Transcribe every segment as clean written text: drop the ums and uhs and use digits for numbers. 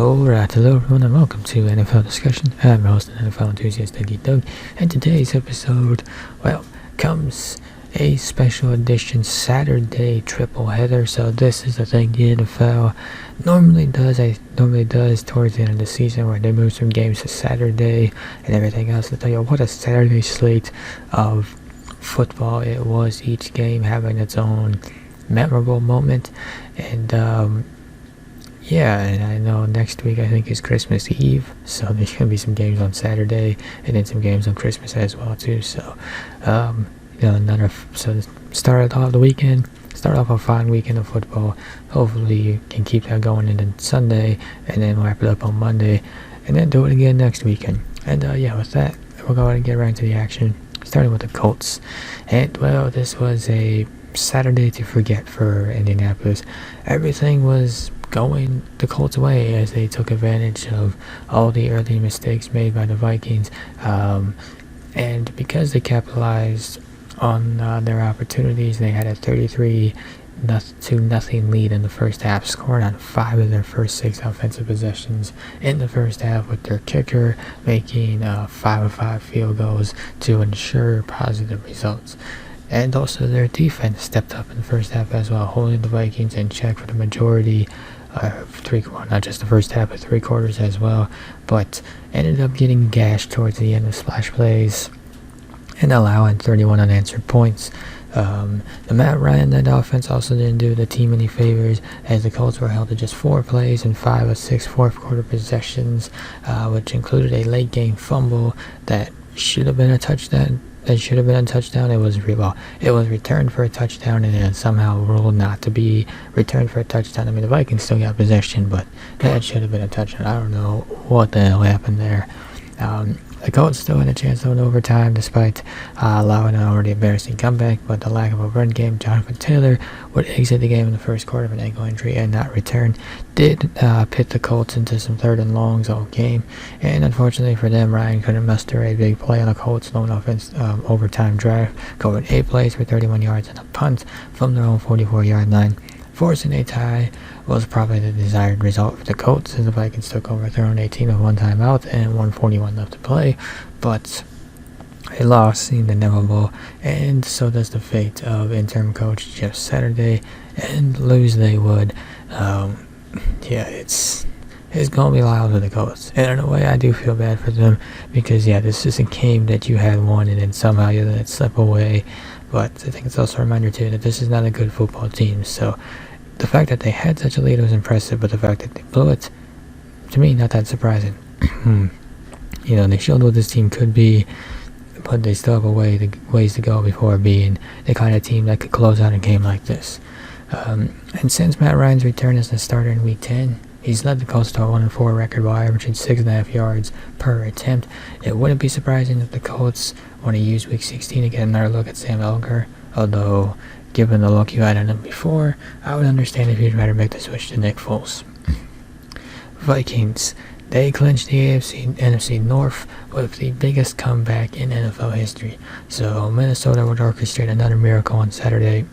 Alright, hello everyone and welcome to NFL Discussion. I'm your host and NFL enthusiast Doug, and today's episode, comes a special edition Saturday Tripleheader. So this is the thing the NFL normally does towards the end of the season, where they move some games to Saturday and everything else. To tell you what a Saturday slate of football it was, each game having its own memorable moment. And and I know next week I think is Christmas Eve, so there's gonna be some games on Saturday and then some games on Christmas as well too. So start off a fine weekend of football. Hopefully you can keep that going into Sunday and then wrap it up on Monday and then do it again next weekend. And with that, we'll go ahead and get right into the action, starting with the Colts. And this was a Saturday to forget for Indianapolis. Everything was going the Colts' way as they took advantage of all the early mistakes made by the Vikings, and because they capitalized on their opportunities, they had a 33-0 lead in the first half, scoring on 5 of their first 6 offensive possessions in the first half, with their kicker making 5 of 5 field goals to ensure positive results. And also their defense stepped up in the first half as well, holding the Vikings in check for the majority not just the first half, but 3 quarters as well, but ended up getting gashed towards the end of splash plays and allowing 31 unanswered points. The Matt Ryan-led offense also didn't do the team any favors, as the Colts were held to just 4 plays and 5 of 6 fourth quarter possessions, which included a late game fumble that should have been a touchdown. It was returned for a touchdown and then somehow ruled not to be returned for a touchdown. I mean, the Vikings still got possession, but that should have been a touchdown. I don't know what the hell happened there. The Colts still had a chance to win overtime despite allowing an already embarrassing comeback, but the lack of a run game. Jonathan Taylor would exit the game in the first quarter of an ankle injury and not return. Did pit the Colts into some 3rd and longs all game, and unfortunately for them, Ryan couldn't muster a big play on the Colts' lone offense overtime drive, going 8 plays for 31 yards and a punt from their own 44-yard line. Forcing a tie was probably the desired result for the Colts, as the Vikings took over their own 18 with 1 timeout and 1:41 left to play, but a loss seemed inevitable, and so does the fate of interim coach Jeff Saturday, and lose they would. It's gonna be loud for the Colts, and in a way I do feel bad for them, because this is a game that you had won and then somehow you let it slip away. But I think it's also a reminder too that this is not a good football team. So the fact that they had such a lead was impressive, but the fact that they blew it, to me, not that surprising. They showed what this team could be, but they still have ways to go before being the kind of team that could close out a game like this. And since Matt Ryan's return as the starter in Week 10, he's led the Colts to a 1-4 record while averaging 6.5 yards per attempt. It wouldn't be surprising if the Colts want to use Week 16 to get another look at Sam Ellinger, although given the look you had on him before, I would understand if you'd rather make the switch to Nick Foles. Vikings, they clinched the NFC North with the biggest comeback in NFL history. So Minnesota would orchestrate another miracle on Saturday,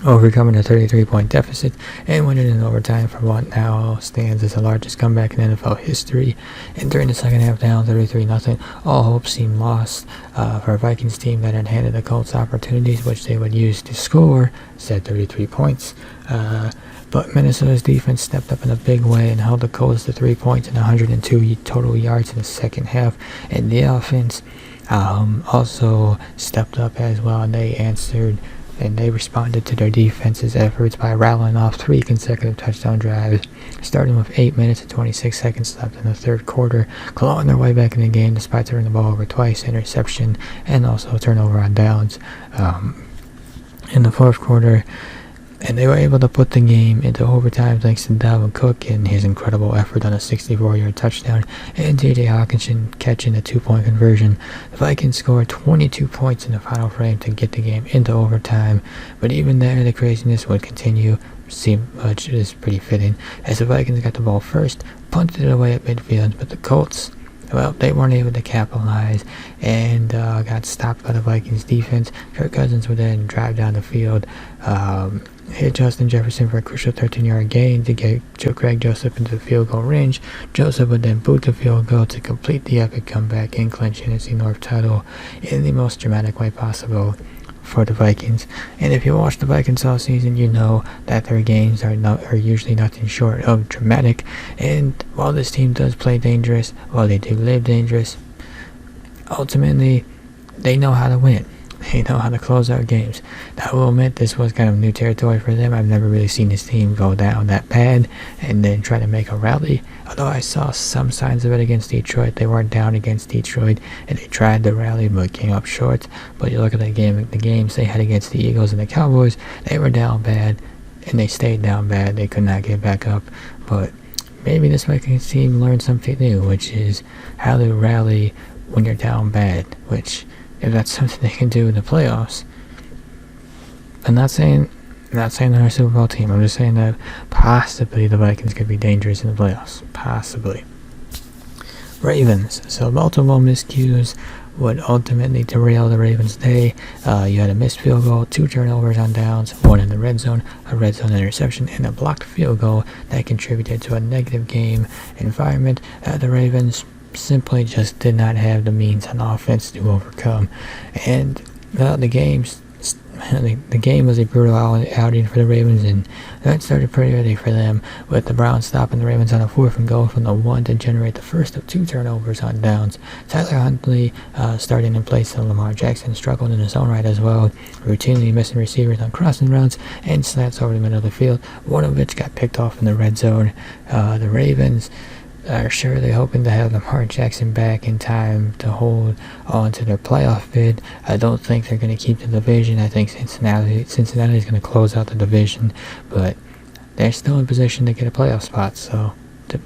overcoming a 33-point deficit and winning in overtime for what now stands as the largest comeback in NFL history. And during the second half, down 33-0, all hope seemed lost for a Vikings team that had handed the Colts opportunities which they would use to score, said 33 points. But Minnesota's defense stepped up in a big way and held the Colts to 3 points and 102 total yards in the second half. And the offense also stepped up as well, and they answered and they responded to their defense's efforts by rattling off 3 consecutive touchdown drives, starting with 8 minutes and 26 seconds left in the third quarter, clawing their way back in the game despite turning the ball over twice, interception, and also turnover on downs in the fourth quarter. And they were able to put the game into overtime thanks to Dalvin Cook and his incredible effort on a 64-yard touchdown, and J.J. Hawkinson catching a 2-point conversion. The Vikings scored 22 points in the final frame to get the game into overtime, but even there, the craziness would continue, which is pretty fitting, as the Vikings got the ball first, punted it away at midfield, but the Colts well, they weren't able to capitalize and got stopped by the Vikings defense. Kirk Cousins would then drive down the field, hit Justin Jefferson for a crucial 13-yard gain to get Greg Joseph into the field goal range. Joseph would then boot the field goal to complete the epic comeback and clinch NFC North title in the most dramatic way possible for the Vikings. And if you watch the Vikings all season, you know that their games are usually nothing short of dramatic. And while this team does play dangerous, while they do live dangerous, ultimately they know how to win. They know how to close out games. Now, I will admit this was kind of new territory for them. I've never really seen this team go down that bad and then try to make a rally. Although I saw some signs of it against Detroit. They weren't down against Detroit and they tried to rally but came up short. But you look at the games they had against the Eagles and the Cowboys, they were down bad and they stayed down bad. They could not get back up. But maybe this Vikings team learned something new, which is how to rally when you're down bad, which, if that's something they can do in the playoffs, I'm not saying they're a Super Bowl team. I'm just saying that possibly the Vikings could be dangerous in the playoffs. Possibly. Ravens. So multiple miscues would ultimately derail the Ravens' day. You had a missed field goal, 2 turnovers on downs, 1 in the red zone, a red zone interception, and a blocked field goal that contributed to a negative game environment. The Ravens simply just did not have the means on offense to overcome. And the game was a brutal outing for the Ravens, and that started pretty early for them, with the Browns stopping the Ravens on a 4th and goal from the 1 to generate the first of 2 turnovers on downs. Tyler Huntley, starting in place of Lamar Jackson, struggled in his own right as well, routinely missing receivers on crossing routes and slants over the middle of the field, one of which got picked off in the red zone. The Ravens are surely hoping to have Lamar Jackson back in time to hold on to their playoff bid. I don't think they're going to keep the division. I think Cincinnati is going to close out the division, but they're still in position to get a playoff spot,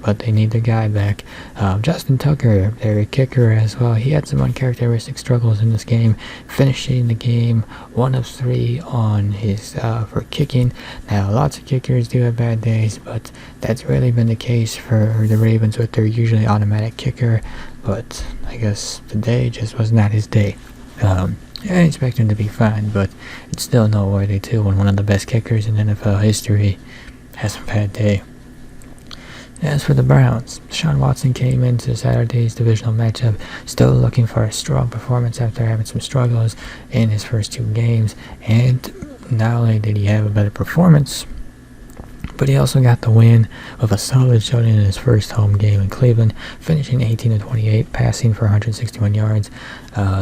but they need their guy back. Justin Tucker, their kicker as well, he had some uncharacteristic struggles in this game, finishing the game 1 of 3 on his for kicking. Now, lots of kickers do have bad days, but that's really been the case for the Ravens with their usually automatic kicker, but I guess today just was not his day. I expect him to be fine, but it's still noteworthy too when one of the best kickers in NFL history has a bad day. As for the Browns, Deshaun Watson came into Saturday's divisional matchup still looking for a strong performance after having some struggles in his first 2 games, and not only did he have a better performance, but he also got the win with a solid showing in his first home game in Cleveland, finishing 18-28, passing for 161 yards,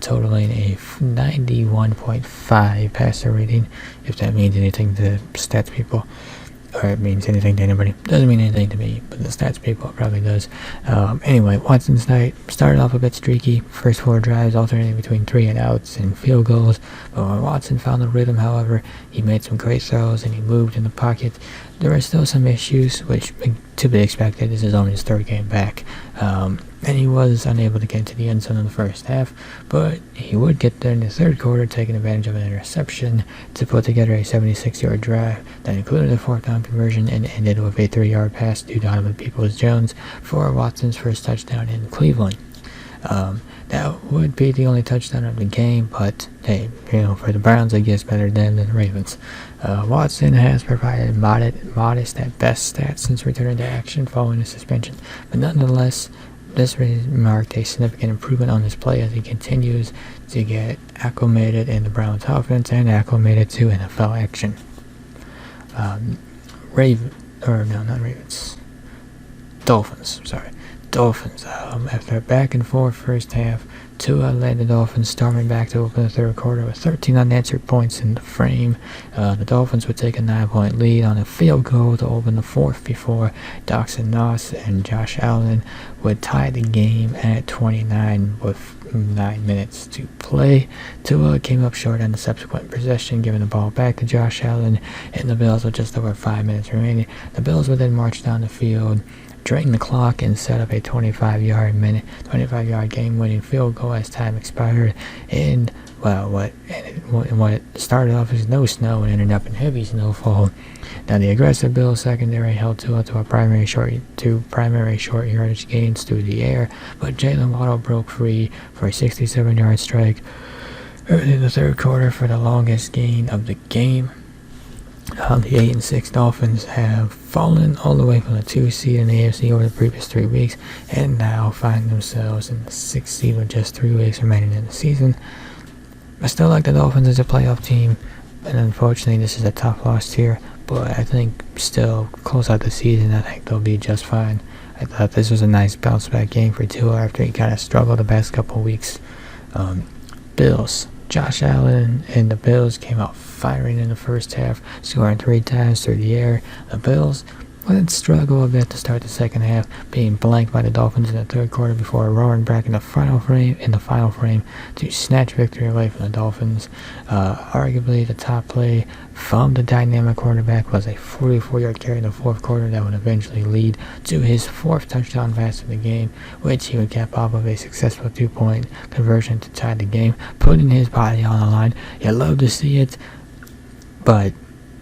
totaling a 91.5 passer rating, if that means anything to stats people. Or it means anything to anybody. Doesn't mean anything to me, but the stats people it probably does. Anyway, Watson's night started off a bit streaky. First 4 drives alternating between 3 and outs and field goals. But when Watson found the rhythm, however, he made some great throws and he moved in the pocket. There were still some issues, which to be expected. This is only his 3rd game back. And he was unable to get into the end zone in the first half, but he would get there in the 3rd quarter, taking advantage of an interception to put together a 76-yard drive that included a 4th down conversion and ended with a 3-yard pass to Donovan Peoples-Jones for Watson's first touchdown in Cleveland. That would be the only touchdown of the game, but hey, for the Browns, I guess better than the Ravens. Watson has provided modest at best stats since returning to action following the suspension, but nonetheless, this marked a significant improvement on his play as he continues to get acclimated in the Browns offense and acclimated to NFL action. Dolphins. After a back and forth first half, Tua led the Dolphins, storming back to open the 3rd quarter with 13 unanswered points in the frame. The Dolphins would take a 9-point lead on a field goal to open the 4th before Dawson Knox and Josh Allen would tie the game at 29 with 9 minutes to play. Tua came up short on the subsequent possession, giving the ball back to Josh Allen and the Bills with just over 5 minutes remaining. The Bills would then march down the field drain the clock and set up a 25-yard game-winning field goal as time expired. And what started off as no snow and ended up in heavy snowfall. Now the aggressive Bills secondary held Tua to two primary short yardage gains through the air, but Jalen Waddle broke free for a 67-yard strike early in the third quarter for the longest gain of the game. The 8-6 Dolphins have fallen all the way from the 2 seed in the AFC over the previous 3 weeks, and now find themselves in the 6th seed with just 3 weeks remaining in the season. I still like the Dolphins as a playoff team, and unfortunately this is a tough loss here, but I think still close out the season, I think they'll be just fine. I thought this was a nice bounce back game for Tua after he kind of struggled the past couple weeks. Bills. Josh Allen and the Bills came out firing in the first half, scoring 3 times through the air. The Bills would struggle a bit to start the second half, being blanked by the Dolphins in the third quarter before roaring back in the final frame to snatch victory away from the Dolphins. Arguably the top play from the dynamic quarterback was a 44-yard carry in the fourth quarter that would eventually lead to his 4th touchdown pass of the game, which he would cap off of a successful 2-point conversion to tie the game, putting his body on the line. You love to see it, but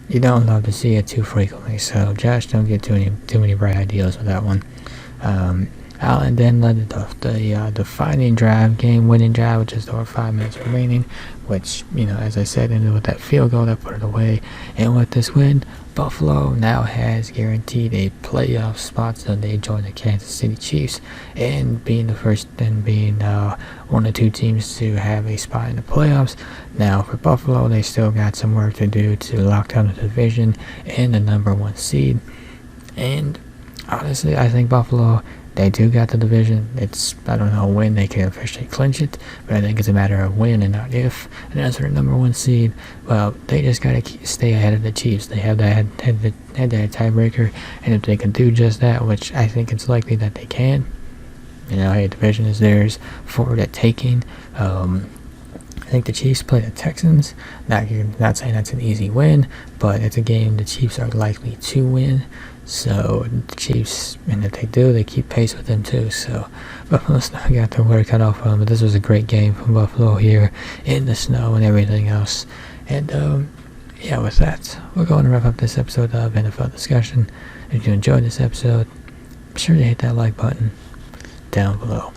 you don't love to see it too frequently, so Josh don't get too many bright ideas with that one. Allen then led the defining drive, game-winning drive, with just over 5 minutes remaining, which, as I said, ended with that field goal that put it away. And with this win, Buffalo now has guaranteed a playoff spot, so they join the Kansas City Chiefs, and being one of 2 teams to have a spot in the playoffs. Now for Buffalo, they still got some work to do to lock down the division and the number 1 seed. And honestly, I think Buffalo, they do got the division. I don't know when they can officially clinch it, but I think it's a matter of when and not if. And as for the number 1 seed, well, they just got to stay ahead of the Chiefs. They have that tiebreaker, and if they can do just that, which I think it's likely that they can, hey, division is theirs for the taking. I think the Chiefs play the Texans. Not saying that's an easy win, but it's a game the Chiefs are likely to win. So the Chiefs, and if they do, they keep pace with them too. So Buffalo's not got their work cut off for them. But this was a great game from Buffalo here in the snow and everything else. And with that, we're going to wrap up this episode of NFL Discussion. If you enjoyed this episode, be sure to hit that like button down below.